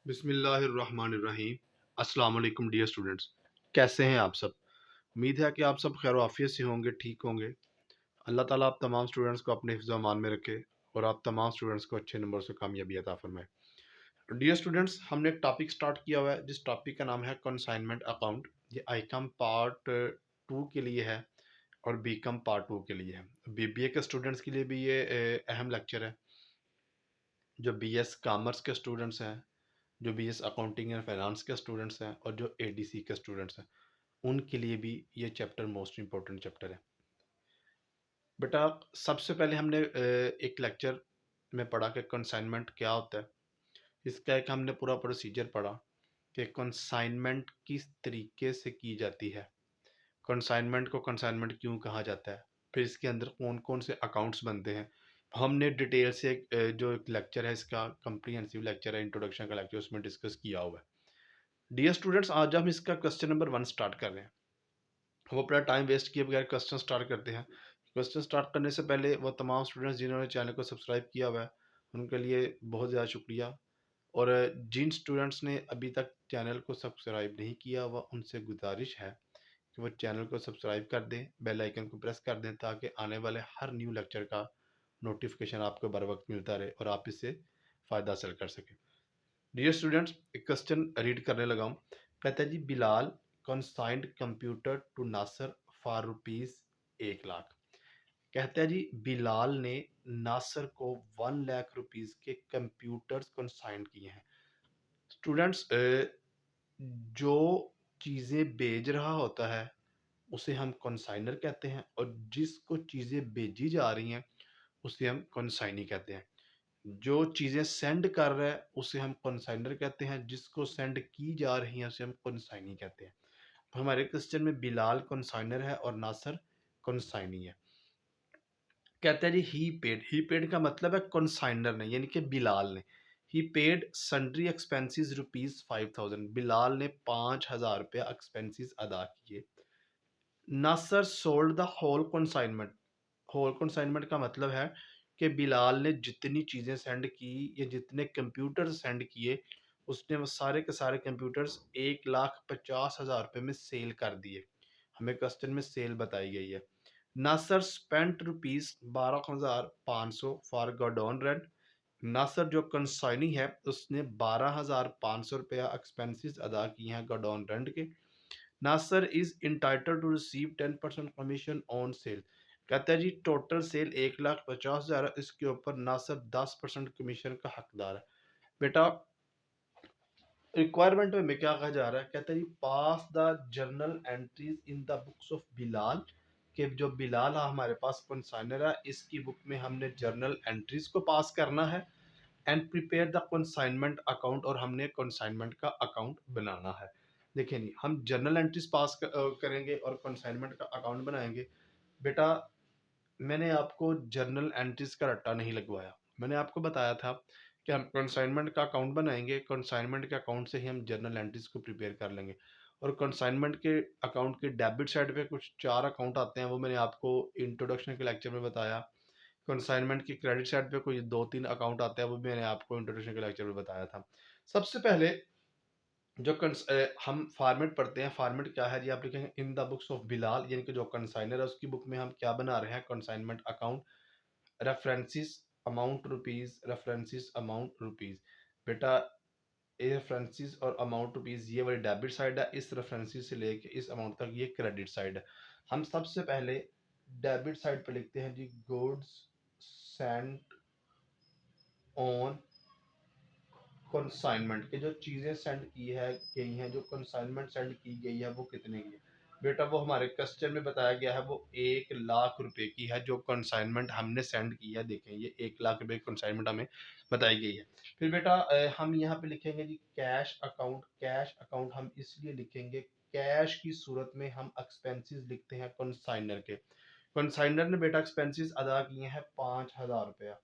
बिस्मिल्लाहिर्रहमानिर्रहीम। अस्सलाम वालेकुम डियर स्टूडेंट्स, कैसे हैं आप सब। उम्मीद है कि आप सब खैर आफियत से होंगे, ठीक होंगे। अल्लाह ताला आप तमाम स्टूडेंट्स को अपने हिफ्ज़ अमान में रखे और आप तमाम स्टूडेंट्स को अच्छे नंबर से कामयाबी अता फरमाए। डियर स्टूडेंट्स, हमने एक टॉपिक स्टार्ट किया हुआ है जिस टॉपिक का नाम है कंसाइनमेंट अकाउंट। ये आईकम पार्ट 2 के लिए है और बीकम पार्ट 2 के लिए है। बीबीए के स्टूडेंट्स के लिए भी ये अहम लेक्चर है। जो बीएस कॉमर्स के स्टूडेंट्स हैं, जो बीएस अकाउंटिंग एंड फाइनेंस के स्टूडेंट्स हैं और जो एडीसी के स्टूडेंट्स हैं, उनके लिए भी ये चैप्टर मोस्ट इम्पोर्टेंट चैप्टर है। बेटा, सबसे पहले हमने एक लेक्चर में पढ़ा कि कंसाइनमेंट क्या होता है। इसका एक हमने पूरा प्रोसीजर पढ़ा कि कंसाइनमेंट किस तरीके से की जाती है, कंसाइनमेंट को कंसाइनमेंट क्यों कहा जाता है, फिर इसके अंदर कौन कौन से अकाउंट्स बनते हैं। हमने डिटेल से जो एक लेक्चर है, इसका कम्प्रीहेंसिव लेक्चर है, इंट्रोडक्शन का लेक्चर, उसमें डिस्कस किया हुआ है। डियर स्टूडेंट्स, आज हम इसका क्वेश्चन नंबर 1 स्टार्ट कर रहे हैं। वो अपना टाइम वेस्ट किए बगैर क्वेश्चन स्टार्ट करते हैं। क्वेश्चन स्टार्ट करने से पहले वो तमाम स्टूडेंट्स जिन्होंने चैनल को सब्सक्राइब किया हुआ है, उनके लिए बहुत ज़्यादा शुक्रिया। और जिन स्टूडेंट्स ने अभी तक चैनल को सब्सक्राइब नहीं किया हुआ, उनसे गुजारिश है कि वो चैनल को सब्सक्राइब कर दें, बेल आइकन को प्रेस कर दें, ताकि आने वाले हर न्यू लेक्चर का नोटिफिकेशन आपको बर वक्त मिलता रहे और आप इससे फ़ायदा हासिल कर सकें। डियर स्टूडेंट्स, एक क्वेश्चन रीड करने लगा हूँ। कहता है जी, Bilal consigned computer to Nasar for ₹1,00,000। कहता है जी, बिलाल ने नासर को 1,00,000 रुपीस के कंप्यूटर्स कंसाइन किए हैं। स्टूडेंट्स, जो चीज़ें भेज रहा होता है उसे हम कंसाइनर कहते हैं और जिसको चीज़ें भेजी जा रही हैं उसे हम कंसाइनी कहते हैं। जो चीज़ें सेंड कर रहा है उसे हम कंसाइनर कहते हैं, जिसको सेंड की जा रही हैं उसे हम कंसाइनी कहते हैं। तो हमारे क्वेश्चन में बिलाल कंसाइनर है और नासर कंसाइनी है। कहता है जी, ही पेड का मतलब है कंसाइनर ने, यानी कि बिलाल ने। He paid sundry expenses ₹5,000। Bilal ने 5,000 रुपया एक्सपेंसेस अदा किए। Nasar sold the whole consignment. Whole consignment का मतलब है कि बिलाल ने जितनी चीज़ें सेंड की या जितने कंप्यूटर सेंड किए, उसने वो सारे के सारे कंप्यूटर्स 1,50,000 रुपये में सेल कर दिए। हमें क्वेश्चन में सेल बताई गई है। नासर स्पेंट ₹12,500 फॉर गोडाउन रेंट। नासर जो कंसाइनी है उसने 12,500 रुपया एक्सपेंसेस अदा किए हैं गोडाउन रेंट के। Nasar is entitled to receive 10% commission on sale. कहता है जी, टोटल सेल 1,50,000, इसके ऊपर नासर 10% कमीशन का हकदार है। बेटा, रिक्वायरमेंट में क्या कहा जा रहा है, कहता है जी, pass the journal entries in the books of Bilal. कि जो बिलाल है हमारे पास कंसाइनर है, इसकी बुक में हमने जर्नल एंट्रीज को पास करना है। And prepare the consignment account, और हमने कंसाइनमेंट का अकाउंट बनाना है। देखिए नहीं, हम जर्नल एंट्रीज पास करेंगे और कंसाइनमेंट का अकाउंट बनाएंगे। बेटा, मैंने आपको जर्नल एंट्रीज का रट्टा नहीं लगवाया। मैंने आपको बताया था कि हम कंसाइनमेंट का अकाउंट बनाएंगे, कंसाइनमेंट के अकाउंट से ही हम जर्नल एंट्रीज को प्रिपेयर कर लेंगे। और कंसाइनमेंट के अकाउंट के डेबिट साइड पे कुछ 4 अकाउंट आते हैं, वो मैंने आपको इंट्रोडक्शन के लेक्चर में बताया। कंसाइनमेंट की क्रेडिट साइड पे कोई 2-3 अकाउंट आते हैं, वो भी मैंने आपको इंट्रोडक्शन के लेक्चर में बताया था। सबसे पहले जो हम फॉर्मेट पढ़ते हैं। फॉर्मेट क्या है जी, आप लिखेंगे इन द बुक्स ऑफ बिलाल, यानी कि जो कंसाइनर है उसकी बुक में हम क्या बना रहे हैं, consignment account. References amount rupees, references amount rupees. बेटा, ये रेफरेंसेस और अमाउंट रुपीज ये वाली डेबिट साइड है, इस रेफरेंसेस से लेके इस अमाउंट तक ये क्रेडिट साइड है। हम सबसे पहले डेबिट साइड पे लिखते हैं जी, गुड्स सेंट ऑन कंसाइनमेंट, के जो चीज़ें सेंड की है गई हैं, जो कंसाइनमेंट सेंड की गई है वो कितने की है। बेटा, वो हमारे क्वेश्चन में बताया गया है, वो 1,00,000 रुपए की है जो कंसाइनमेंट हमने सेंड की है। देखें, ये 1,00,000 रुपए की कंसाइनमेंट हमें बताई गई है। फिर बेटा, हम यहाँ पे लिखेंगे जी कैश अकाउंट। कैश अकाउंट हम इसलिए लिखेंगे, कैश की सूरत में हम एक्सपेंसेस लिखते हैं कंसाइनर के। कंसाइनर ने बेटा एक्सपेंसेस अदा किए हैं 5,000 रुपया।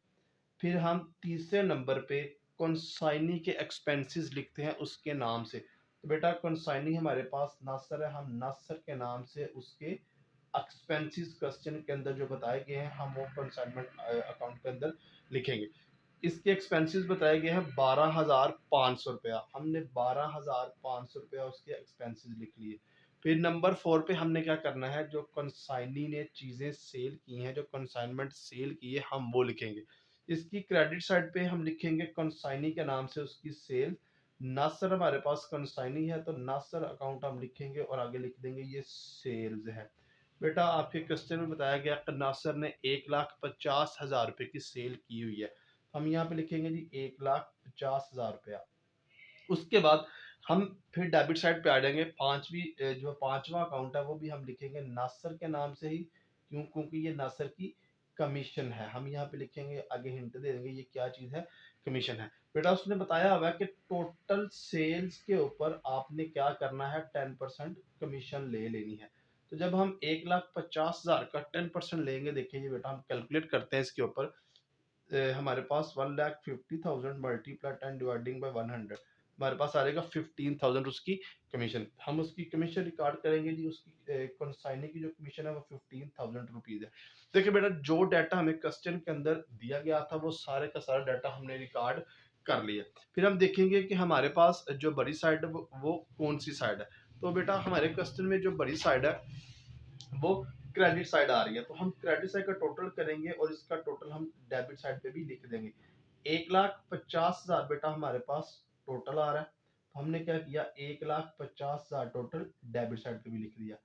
फिर हम तीसरे नंबर पे कंसाइनी के एक्सपेंसेस लिखते हैं उसके नाम से। तो बेटा, कंसाइनी हमारे पास नासर है, हम नासर के नाम से उसके एक्सपेंसेस क्वेश्चन के अंदर जो बताए गए हैं हम वो कंसाइनमेंट अकाउंट के अंदर लिखेंगे। इसके एक्सपेंसेस बताए गए हैं 12,500 रुपया। हमने 12,500 रुपया उसके एक्सपेंसेस लिख लिए। फिर नंबर 4 पे हमने क्या करना है, जो कंसाइनी ने चीज़ें सेल की हैं, जो कंसाइनमेंट सेल की है, हम वो लिखेंगे। इसकी क्रेडिट साइड पे हम लिखेंगे कंसाइनी के नाम से उसकी सेल। नासर हमारे पास कंसाइनी है, तो नासर अकाउंट हम लिखेंगे और आगे लिख देंगे ये सेल्स है। बेटा आपके क्वेश्चन में बताया गया कि नासर ने 1,50,000 रुपये की सेल की हुई है। हम यहाँ पे लिखेंगे जी 1,50,000 रुपया। उसके बाद हम फिर डेबिट साइड पे आ जाएंगे। जो पांचवा अकाउंट है वो भी हम लिखेंगे नासर के नाम से ही, क्यों? क्योंकि ये नासर की कमीशन है। हम यहाँ पे लिखेंगे, आगे हिंट दे देंगे ये क्या चीज है, कमीशन है। बेटा उसने बताया हुआ है कि टोटल सेल्स के ऊपर आपने क्या करना है, 10% कमीशन ले लेनी है। तो जब हम 1,50,000 का 10% लेंगे, देखिए बेटा हम कैलकुलेट करते हैं इसके ऊपर। हमारे पास 1,50,000 मल्टीप्लाई 10 डिवाइडिंग बाय 100, हमारे पास आ जाएगा 15,000 उसकी कमीशन। हम उसकी कमीशन रिकॉर्ड करेंगे जी। उसकी कंसाइनी की जो कमीशन है वो 15,000 रुपीज है। देखिए बेटा जो डाटा हमें क्वेश्चन के अंदर दिया गया था वो सारे का सारा डाटा हमने रिकॉर्ड कर लिया। फिर हम देखेंगे कि हमारे पास जो बड़ी साइड है वो कौन सी साइड है। तो बेटा हमारे क्वेश्चन में जो बड़ी साइड है वो क्रेडिट साइड आ रही है, तो हम क्रेडिट साइड का टोटल करेंगे और इसका टोटल हम डेबिट साइड पे भी लिख देंगे। 1,50,000 बेटा हमारे पास टोटल आ रहा है, तो हमने क्या किया, 1,50,000 टोटल डेबिट साइड पे भी लिख दिया।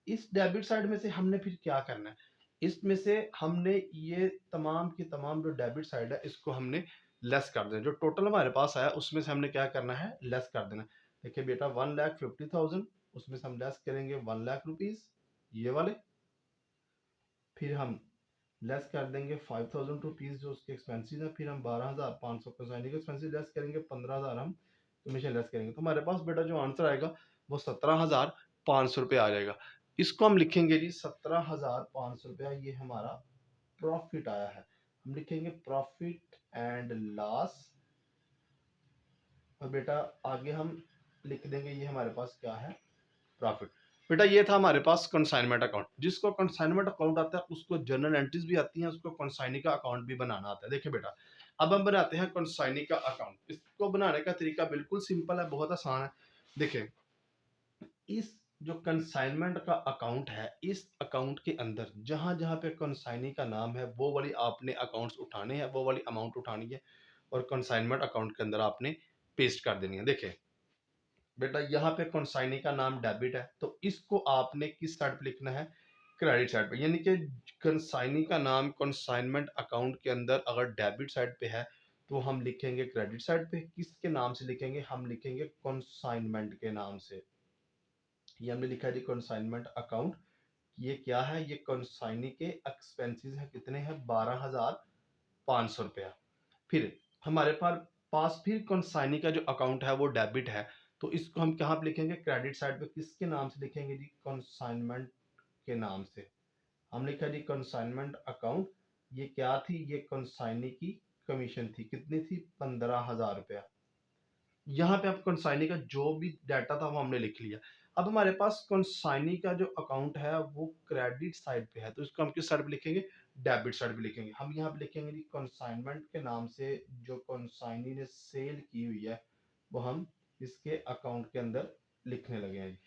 इस डेबिट साइड में से हमने फिर क्या करना है, इसमें से हमने ये तमाम की तमाम जो डेबिट साइड है इसको हमने लेस कर देना। जो टोटल हमारे पास आया उसमें से हमने क्या करना है, लेस कर देना। देखिए बेटा 1,50,000, उसमें से हम लेस करेंगे 1,00,000 रुपीज ये वाले। फिर हम लेस कर देंगे 5,000 रुपीज जो उसके एक्सपेंसिस है। फिर हम 12,500 कंसाइनी के एक्सपेंसिस लेस करेंगे, 15,000 हम कमीशन लेस करेंगे। तो हमारे पास बेटा जो आंसर आएगा वो 17,500 रुपये आ जाएगा। इसको हम लिखेंगे जी 17,500 रुपया, ये हमारा प्रॉफिट आया है। हम लिखेंगे प्रॉफिट एंड लॉस। और बेटा आगे हम लिख देंगे ये हमारे पास क्या है, प्रॉफिट। बेटा ये था हमारे पास कंसाइनमेंट अकाउंट। जिसको कंसाइनमेंट अकाउंट आता है उसको जर्नल एंट्रीज भी आती हैं, उसको कंसाइनी का अकाउंट भी बनाना आता है। देखिए बेटा अब हम बनाते हैं कंसाइनी का अकाउंट। इसको बनाने का तरीका बिल्कुल सिंपल है, बहुत आसान है। देखिए इस जो कंसाइनमेंट का अकाउंट है, इस अकाउंट के अंदर जहां जहां पे कंसाइनी का नाम है वो वाली आपने अकाउंट्स उठाने हैं, वो वाली अमाउंट उठानी है और कंसाइनमेंट अकाउंट के अंदर आपने पेस्ट कर देनी है। देखिए बेटा यहाँ पे कंसाइनी का नाम डेबिट है, तो इसको आपने किस साइड पे लिखना है, क्रेडिट साइड पे। यानी कि कंसाइनी का नाम कंसाइनमेंट अकाउंट के अंदर अगर डेबिट साइड पे है तो हम लिखेंगे क्रेडिट साइड पे। किसके नाम से लिखेंगे, हम लिखेंगे कंसाइनमेंट के नाम से। ये हमने लिखा जी कंसाइनमेंट अकाउंट। ये क्या है, ये कंसाइनी के एक्सपेंसेस है, कितने हैं, 12,500 रुपया। फिर हमारे पास फिर कंसाइनी का जो अकाउंट है वो डेबिट है, तो इसको हम कहाँ पे लिखेंगे, क्रेडिट साइड पे। किसके नाम से लिखेंगे जी, कंसाइनमेंट के नाम से। हम लिखा जी कंसाइनमेंट अकाउंट। ये क्या थी, ये कंसाइनी की कमीशन थी, कितनी थी, 15,000 रुपया। यहाँ पे आप कंसाइनी का जो भी डाटा था वो हमने लिख लिया। अब हमारे पास कंसाइनी का जो अकाउंट है वो क्रेडिट साइड पे है, तो इसको हम किस साइड पे लिखेंगे, डेबिट साइड पे लिखेंगे। हम यहाँ पे लिखेंगे जी कंसाइनमेंट के नाम से जो कंसाइनी ने सेल की हुई है वो हम इसके अकाउंट के अंदर लिखने लगे हैं जी।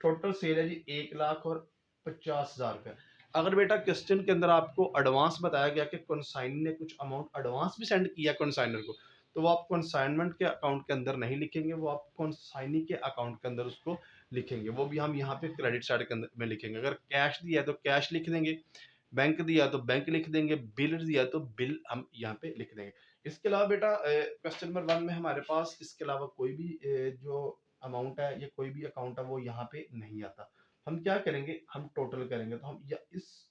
टोटल सेल है जी 1,50,000 रुपया। अगर बेटा क्वेश्चन के अंदर आपको एडवांस बताया गया कि कंसाइनी ने कुछ अमाउंट एडवांस भी सेंड किया कंसाइनर को, तो वो आप कंसाइनमेंट के अकाउंट के अंदर नहीं लिखेंगे, वो आप कंसाइनी के अकाउंट के अंदर उसको लिखेंगे। वो भी हम यहाँ पे क्रेडिट साइड के अंदर में लिखेंगे। अगर कैश दिया है तो कैश लिख देंगे, बैंक दिया तो बैंक लिख देंगे, बिल दिया तो बिल हम यहाँ पे लिख देंगे। इसके अलावा बेटा क्वेश्चन नंबर 1 में हमारे पास इसके अलावा कोई भी जो अमाउंट है या कोई भी अकाउंट है वो यहाँ पे नहीं आता। हम क्या करेंगे, हम टोटल करेंगे। तो हम या इस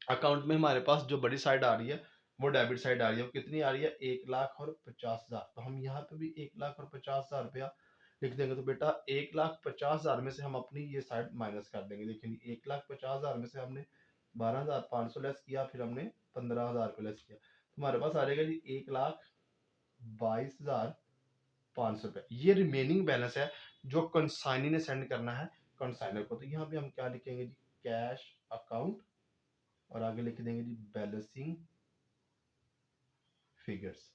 अकाउंट में हमारे पास जो बड़ी साइड आ रही है वो डेबिट साइड आ रही है, वो कितनी आ रही है, 1,50,000। तो हम यहाँ पे भी 1,50,000 रुपया लिख देंगे। तो बेटा 1,50,000 में से हम अपनी ये साइड माइनस कर देंगे। देखिए 1,50,000 में से हमने 12,500 लेस किया, फिर हमने 15,000 रुपये लेस किया, तो हमारे पास आ जाएगा जी 1,22,500 रुपये। ये रिमेनिंग बैलेंस है जो कंसाइनी ने सेंड करना है कंसाइनर को। तो यहाँ पे हम क्या लिखेंगे जी, कैश अकाउंट, और आगे लिख देंगे जी बैलेंसिंग फिगर्स।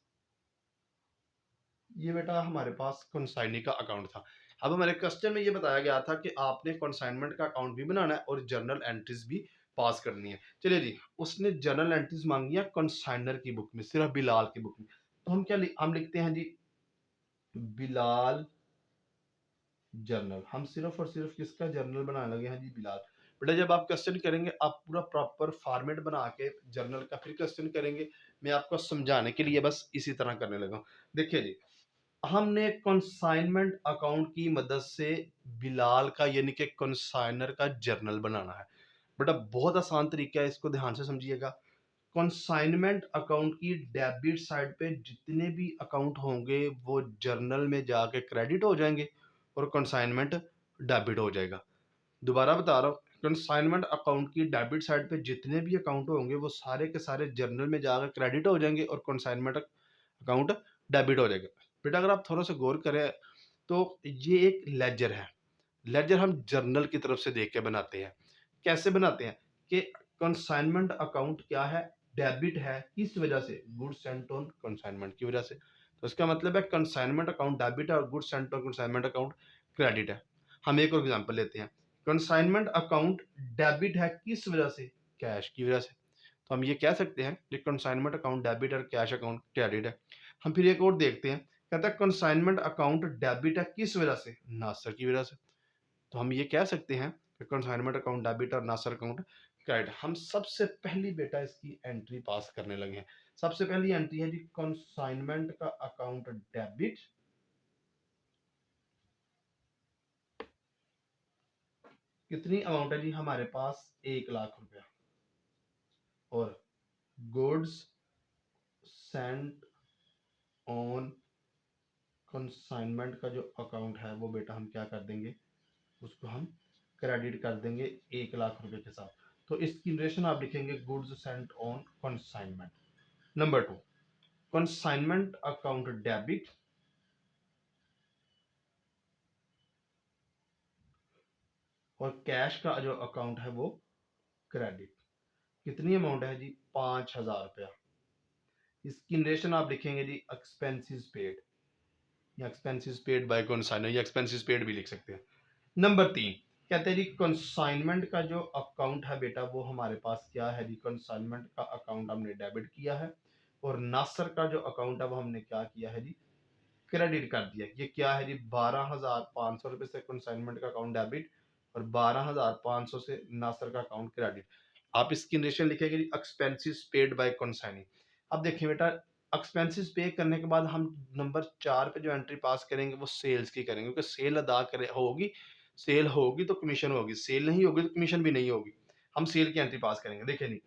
ये बेटा हमारे पास कंसाइनी का अकाउंट था। अब हमारे क्वेश्चन में ये बताया गया था कि आपने कंसाइनमेंट का अकाउंट भी बनाना है और जर्नल एंट्रीज भी पास करनी है। चलिए जी, उसने जर्नल एंट्रीज मांगी है कंसाइनर की बुक में, सिर्फ बिलाल की बुक में। तो हम हम लिखते हैं जी बिलाल जर्नल। हम सिर्फ और सिर्फ किसका जर्नल बनाने लगे हैं जी, बिलाल। बेटा जब आप क्वेश्चन करेंगे आप पूरा प्रॉपर फॉर्मेट बना के जर्नल का फिर क्वेश्चन करेंगे। मैं आपको समझाने के लिए बस इसी तरह करने लगा हूं। देखिए जी, हमने कंसाइनमेंट अकाउंट की मदद से बिलाल का यानी कि कंसाइनर का जर्नल बनाना है। बेटा बहुत आसान तरीका है, इसको ध्यान से समझिएगा। कंसाइनमेंट अकाउंट की डेबिट साइड पे जितने भी अकाउंट होंगे वो जर्नल में जाके क्रेडिट हो जाएंगे और कंसाइनमेंट डेबिट हो जाएगा। दोबारा बता रहा हूँ, कंसाइनमेंट अकाउंट की डेबिट साइड पे जितने भी अकाउंट होंगे वो सारे के सारे जर्नल में जाकर क्रेडिट हो जाएंगे और कंसाइनमेंट अकाउंट डेबिट हो जाएगा। बेटा अगर आप थोड़ा सा गौर करें तो ये एक लेजर है। लेजर हम जर्नल की तरफ से देख के बनाते हैं। कैसे बनाते हैं कि कंसाइनमेंट अकाउंट क्या है, डेबिट है, किस वजह से, गुड्स सेंट ऑन कंसाइनमेंट की वजह से। तो इसका मतलब है कंसाइनमेंट अकाउंट डेबिट है और goods Saint on consignment account credit है। हम एक और एग्जांपल लेते हैं। कंसाइनमेंट अकाउंट डेबिट है किस वजह से, कैश की वजह से। तो हम ये कह सकते हैं कि कंसाइनमेंट अकाउंट डेबिट और कैश अकाउंट क्रेडिट है। हम फिर एक और देखते हैं, कहता है कंसाइनमेंट अकाउंट डेबिट है किस वजह से, नासर की वजह से। तो हम ये कह सकते हैं कि कंसाइनमेंट अकाउंट डेबिट और नासर अकाउंट क्रेडिट। हम सबसे पहली बेटा इसकी एंट्री पास करने लगे हैं। सबसे पहली एंट्री है जी कंसाइनमेंट का अकाउंट डेबिट, कितनी अमाउंट है जी हमारे पास, 1,00,000 रुपया। और गुड्स सेंट ऑन कंसाइनमेंट का जो अकाउंट है वो बेटा हम क्या कर देंगे, उसको हम क्रेडिट कर देंगे 1,00,000 रुपए के साथ। तो इसकी नरेशन आप लिखेंगे goods Saint on consignment. Number 2, consignment account debit और कैश का जो अकाउंट है वो क्रेडिट। कितनी अमाउंट है जी, 5,000 रुपया। इसकी नरेशन आप लिखेंगे जी एक्सपेंसेस पेड, या एक्सपेंसेस पेड बाय कंसाइनर, या एक्सपेंसेस पेड भी लिख सकते हैं। नंबर 3, कहते हैं जी कंसाइनमेंट का जो अकाउंट है बेटा वो हमारे पास क्या है जी, कंसाइनमेंट का अकाउंट हमने डेबिट किया है और नासर का जो अकाउंट है वो हमने क्या किया है जी, क्रेडिट कर दिया। ये क्या है जी, 12,500 रुपए से कंसाइनमेंट का अकाउंट डेबिट और 12,500 से नासर का अकाउंट क्रेडिट। आप इसकी नरेशन लिखेंगे जी एक्सपेंसेस पेड बाय कंसाइनिंग। अब देखिए बेटा, एक्सपेंसेस पे करने के बाद हम नंबर 4 पे जो एंट्री पास करेंगे वो सेल्स की करेंगे, क्योंकि सेल अदा करे होगी, सेल होगी तो कमीशन होगी, सेल नहीं होगी तो कमीशन भी नहीं होगी। हम सेल की एंट्री पास करेंगे। देखें नहीं,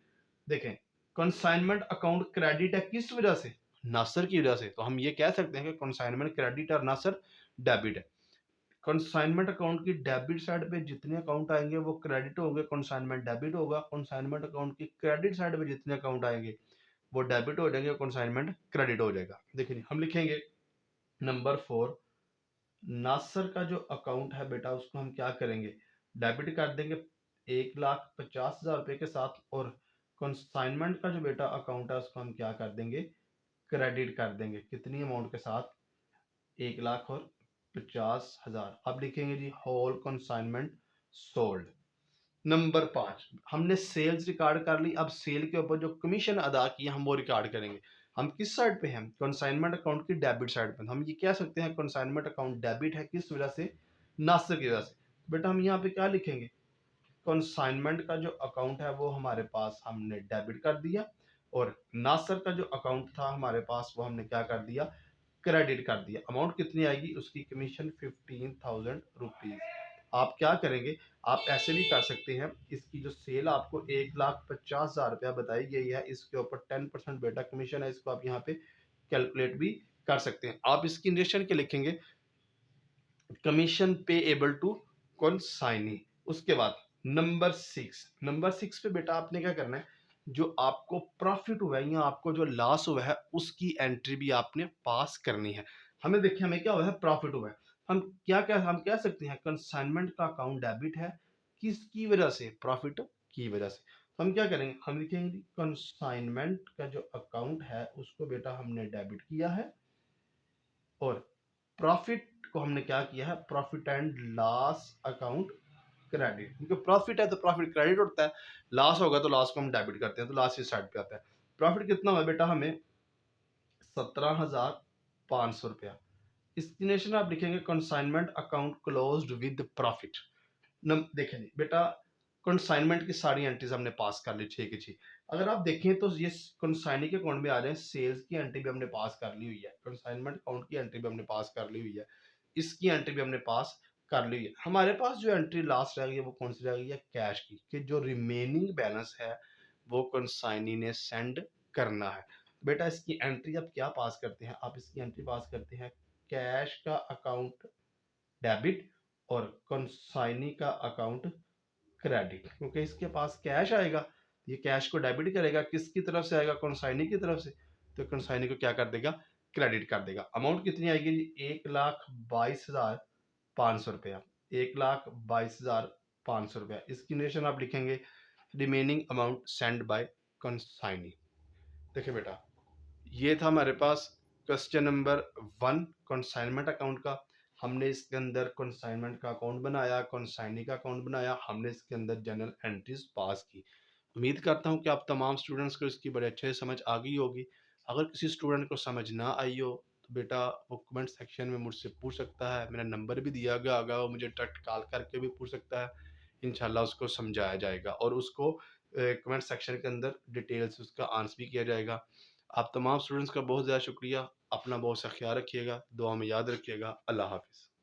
देखें कंसाइनमेंट अकाउंट क्रेडिट है किस वजह से, नासर की वजह से। तो हम ये कह सकते हैं कि कंसाइनमेंट क्रेडिट और नासर डेबिट है। कंसाइनमेंट अकाउंट की डेबिट साइड पे जितने अकाउंट आएंगे वो क्रेडिट होंगे, कंसाइनमेंट डेबिट होगा। कंसाइनमेट अकाउंट की क्रेडिट साइड पे जितने अकाउंट आएंगे वो डेबिट हो जाएंगे, कंसाइनमेंट क्रेडिट हो जाएगा। देखिए हम लिखेंगे नंबर 4, नासर का जो अकाउंट है बेटा उसको हम क्या करेंगे, डेबिट कर देंगे 1,50,000 रुपए के साथ। और कंसाइनमेंट का जो बेटा अकाउंट है उसको हम क्या कर देंगे, क्रेडिट कर देंगे। कितनी अमाउंट के साथ, 1,50,000। अब लिखेंगे जी होल कंसाइनमेंट सोल्ड। नंबर 5, हमने सेल्स रिकॉर्ड कर ली। अब सेल के ऊपर जो कमीशन अदा किया हम वो रिकॉर्ड करेंगे। हम किस साइड पे हैं, कंसाइनमेंट अकाउंट की डेबिट साइड पे। हम ये कह सकते हैं कंसाइनमेंट अकाउंट डेबिट है किस वजह से, नासर की वजह से। बेटा हम यहाँ पे क्या लिखेंगे, कंसाइनमेंट का जो अकाउंट है वो हमारे पास हमने डेबिट कर दिया और नासर का जो अकाउंट था हमारे पास वो हमने क्या कर दिया, क्रेडिट कर दिया। अमाउंट कितनी आएगी, उसकी कमीशन 15,000 रुपीज। आप क्या करेंगे, आप ऐसे भी कर सकते हैं, इसकी जो सेल आपको 1,50,000 रुपया बताई गई है इसके ऊपर 10% बेटा कमीशन है, इसको आप यहाँ पे कैलकुलेट भी कर सकते हैं। आप इसकी इंडेक्शन के लिखेंगे कमीशन पेएबल टू कंसाइनी। उसके बाद नंबर 6, नंबर 6 पे बेटा आपने क्या करना है, जो आपको प्रॉफिट हुआ है या आपको जो लॉस हुआ है उसकी एंट्री भी आपने पास करनी है। हमें देखिए हमें क्या हुआ है, प्रॉफिट हुआ है। हम क्या क्या हम कह सकते हैं कंसाइनमेंट का अकाउंट डेबिट है किसकी वजह से, प्रॉफिट की वजह से। हम क्या करेंगे, हम लिखेंगे कंसाइनमेंट का जो अकाउंट है उसको बेटा हमने डेबिट किया है, और प्रॉफिट को हमने क्या किया है, profit and loss account credit, क्योंकि प्रॉफिट है तो प्रॉफिट क्रेडिट होता है, लॉस होगा तो लॉस को हम डेबिट करते हैं, तो लॉस इस साइड पे आता है। प्रॉफिट कितना हुआ बेटा, हमें 17,500 रुपया। डेस्टिनेशन आप लिखेंगे consignment account closed with profit. देखें बेटा, कंसाइनमेंट की सारी एंट्रीज हमने पास कर ली 6 की 6। अगर आप देखें तो ये कंसाइनी के अकाउंट में आ रहे हैं, सेल्स की एंट्री भी हमने पास कर ली हुई है, कंसाइनमेंट अकाउंट की एंट्री भी हमने पास कर ली हुई है, इसकी एंट्री भी हमने पास कर ली है। हमारे पास जो एंट्री लास्ट रह गई है वो कौन सी रह गई है, कैश की, कि जो रिमेनिंग बैलेंस है वो कंसाइनी ने सेंड करना है। बेटा इसकी एंट्री आप क्या पास करते हैं, आप इसकी एंट्री पास करते हैं कैश का अकाउंट डेबिट और कंसाइनी का अकाउंट क्रेडिट, क्योंकि इसके पास कैश आएगा, ये कैश को डेबिट करेगा, किसकी तरफ से आएगा, कंसाइनी की तरफ से, तो कंसाइनी को क्या कर देगा, क्रेडिट कर देगा। अमाउंट कितनी आएगी, 1,22,500 रुपया, 1,22,500 रुपया। इसकी नेशन आप लिखेंगे remaining amount send bye consignee. देखिए बेटा, ये था हमारे पास क्वेश्चन नंबर 1 कंसाइनमेंट अकाउंट का। हमने इसके अंदर कंसाइनमेंट का अकाउंट बनाया, कंसाइनी का अकाउंट बनाया, हमने इसके अंदर जनरल एंट्रीज पास की। उम्मीद करता हूँ कि आप तमाम स्टूडेंट्स को इसकी बड़े अच्छे से समझ आ गई होगी। अगर किसी स्टूडेंट को समझ ना आई हो तो बेटा वो कमेंट सेक्शन में मुझसे पूछ सकता है, मेरा नंबर भी दिया गया होगा, वो मुझे डायरेक्ट कॉल करके भी पूछ सकता है। इंशाल्लाह उसको समझाया जाएगा और उसको कमेंट सेक्शन के अंदर डिटेल से उसका आंसर भी किया जाएगा। आप तमाम स्टूडेंट्स का बहुत ज़्यादा शुक्रिया। अपना बहुत सा ख्याल रखिएगा, दुआ में याद रखिएगा। अल्लाह हाफ़िज़।